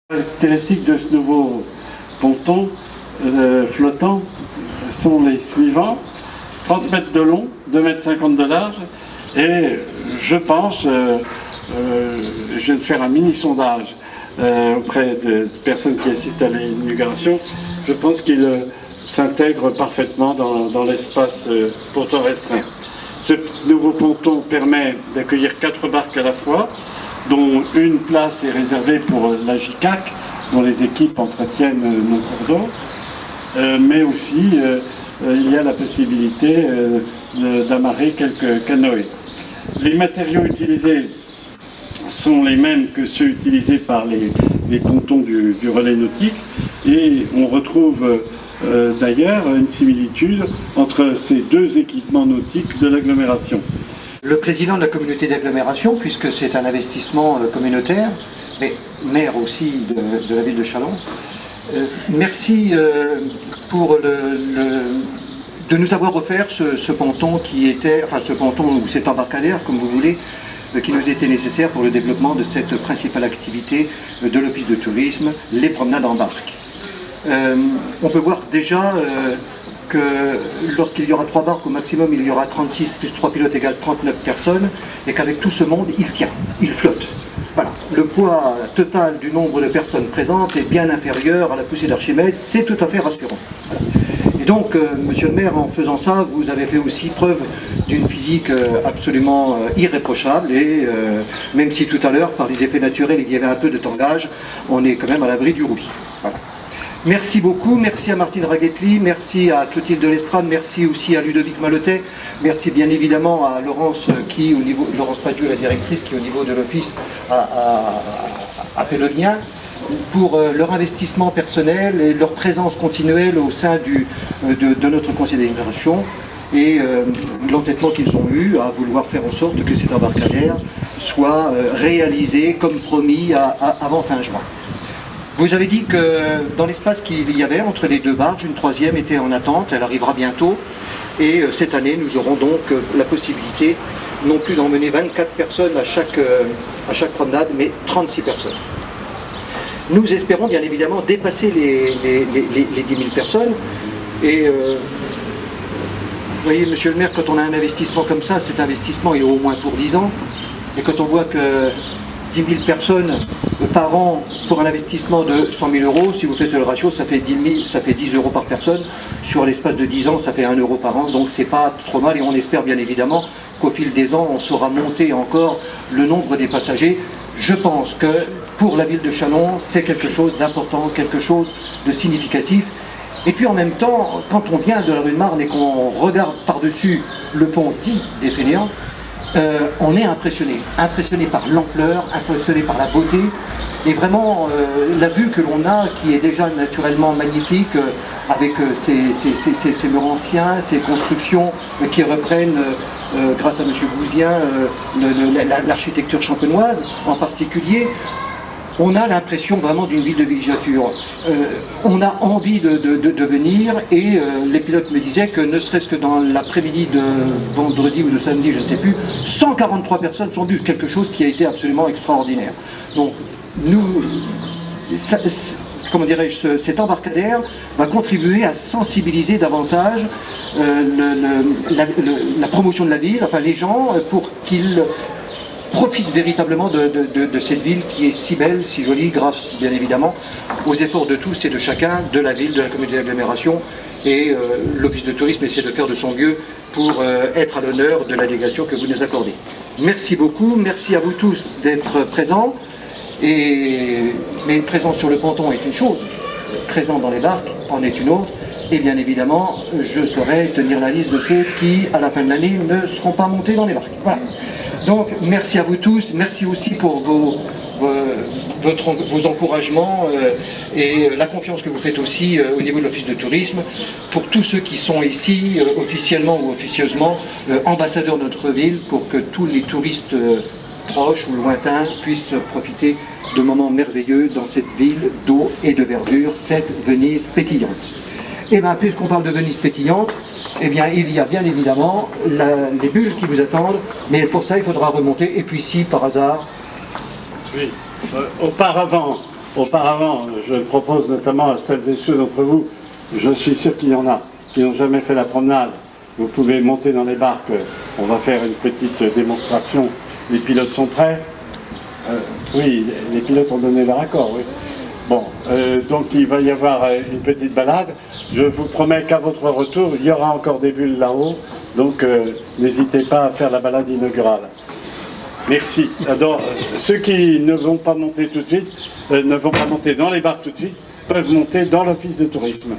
Les caractéristiques de ce nouveau ponton flottant sont les suivants: 30 mètres de long, 2,50 mètres de large, et je pense, je viens de faire un mini sondage auprès de personnes qui assistent à l'inauguration, je pense qu'il s'intègre parfaitement dans l'espace pourtant restreint. Ce nouveau ponton permet d'accueillir 4 barques à la fois, dont une place est réservée pour la JCAC, dont les équipes entretiennent nos cours d'eau, mais aussi il y a la possibilité d'amarrer quelques canoës. Les matériaux utilisés sont les mêmes que ceux utilisés par les pontons du relais nautique, et on retrouve d'ailleurs une similitude entre ces deux équipements nautiques de l'agglomération. Le président de la communauté d'agglomération, puisque c'est un investissement communautaire, mais maire aussi de la ville de Châlons, merci de nous avoir offert ce ponton qui était, enfin ce ponton ou cet embarcadère, comme vous voulez, qui nous était nécessaire pour le développement de cette principale activité de l'office de tourisme, les promenades en barque. On peut voir déjà que lorsqu'il y aura 3 barques au maximum, il y aura 36 plus 3 pilotes égale 39 personnes, et qu'avec tout ce monde, il tient, il flotte. Voilà. Le poids total du nombre de personnes présentes est bien inférieur à la poussée d'Archimède, c'est tout à fait rassurant. Voilà. Et donc, monsieur le maire, en faisant ça, vous avez fait aussi preuve d'une physique absolument irréprochable, et même si tout à l'heure, par les effets naturels, il y avait un peu de tangage, on est quand même à l'abri du roulis. Voilà. Merci beaucoup, merci à Martine Raghetli, merci à Clotilde de l'Estrade, merci aussi à Ludovic Malotet, merci bien évidemment à Laurence Laurence Padieu, la directrice, qui au niveau de l'office a fait le lien, pour leur investissement personnel et leur présence continuelle au sein de notre conseil d'administration, et l'entêtement qu'ils ont eu à vouloir faire en sorte que cet embarcadère soit réalisé comme promis avant fin juin. Vous avez dit que dans l'espace qu'il y avait entre les 2 barges, une 3e était en attente, elle arrivera bientôt, et cette année nous aurons donc la possibilité non plus d'emmener 24 personnes à chaque promenade, mais 36 personnes. Nous espérons bien évidemment dépasser les 10 000 personnes, et vous voyez, monsieur le maire, quand on a un investissement comme ça, cet investissement est au moins pour 10 ans, et quand on voit que 10 000 personnes par an pour un investissement de 100 000 euros, si vous faites le ratio, ça fait 10 euros par personne. Sur l'espace de 10 ans, ça fait 1 euro par an, donc c'est pas trop mal, et on espère bien évidemment qu'au fil des ans, on saura monter encore le nombre des passagers. Je pense que pour la ville de Châlons, c'est quelque chose d'important, quelque chose de significatif. Et puis en même temps, quand on vient de la rue de Marne et qu'on regarde par-dessus le pont dit des Fainéants, on est impressionné par l'ampleur, impressionné par la beauté, et vraiment la vue que l'on a, qui est déjà naturellement magnifique, avec ces murs anciens, ces constructions qui reprennent, grâce à M. Bouzien, l'architecture champenoise en particulier. On a l'impression vraiment d'une ville de villégiature. On a envie de venir, et les pilotes me disaient que ne serait-ce que dans l'après-midi de vendredi ou de samedi, je ne sais plus, 143 personnes sont venues, quelque chose qui a été absolument extraordinaire. Donc, comment dirais-je, cet embarcadère va contribuer à sensibiliser davantage la promotion de la ville, enfin les gens, pour qu'ils profite véritablement de cette ville qui est si belle, si jolie, grâce bien évidemment aux efforts de tous et de chacun, de la ville, de la communauté d'agglomération, et l'office de tourisme essaie de faire de son mieux pour être à l'honneur de la délégation que vous nous accordez. Merci beaucoup, merci à vous tous d'être présents, mais présent sur le ponton est une chose, présent dans les barques en est une autre, et bien évidemment je saurai tenir la liste de ceux qui à la fin de l'année ne seront pas montés dans les barques. Voilà. Donc, merci à vous tous, merci aussi pour vos encouragements et la confiance que vous faites aussi au niveau de l'office de tourisme, pour tous ceux qui sont ici, officiellement ou officieusement, ambassadeurs de notre ville, pour que tous les touristes proches ou lointains puissent profiter de moments merveilleux dans cette ville d'eau et de verdure, cette Venise pétillante. Et bien, puisqu'on parle de Venise pétillante, eh bien, il y a bien évidemment les bulles qui vous attendent, mais pour ça, il faudra remonter. Et puis si, par hasard... Oui, auparavant, auparavant, je le propose notamment à celles et ceux d'entre vous, je suis sûr qu'il y en a, qui n'ont jamais fait la promenade. Vous pouvez monter dans les barques, on va faire une petite démonstration. Les pilotes sont prêts? Oui, les pilotes ont donné leur accord, oui. Bon, donc il va y avoir une petite balade. Je vous promets qu'à votre retour, il y aura encore des bulles là-haut, donc n'hésitez pas à faire la balade inaugurale. Merci. Alors, ceux qui ne vont pas monter tout de suite, ne vont pas monter dans les barques tout de suite, peuvent monter dans l'office de tourisme.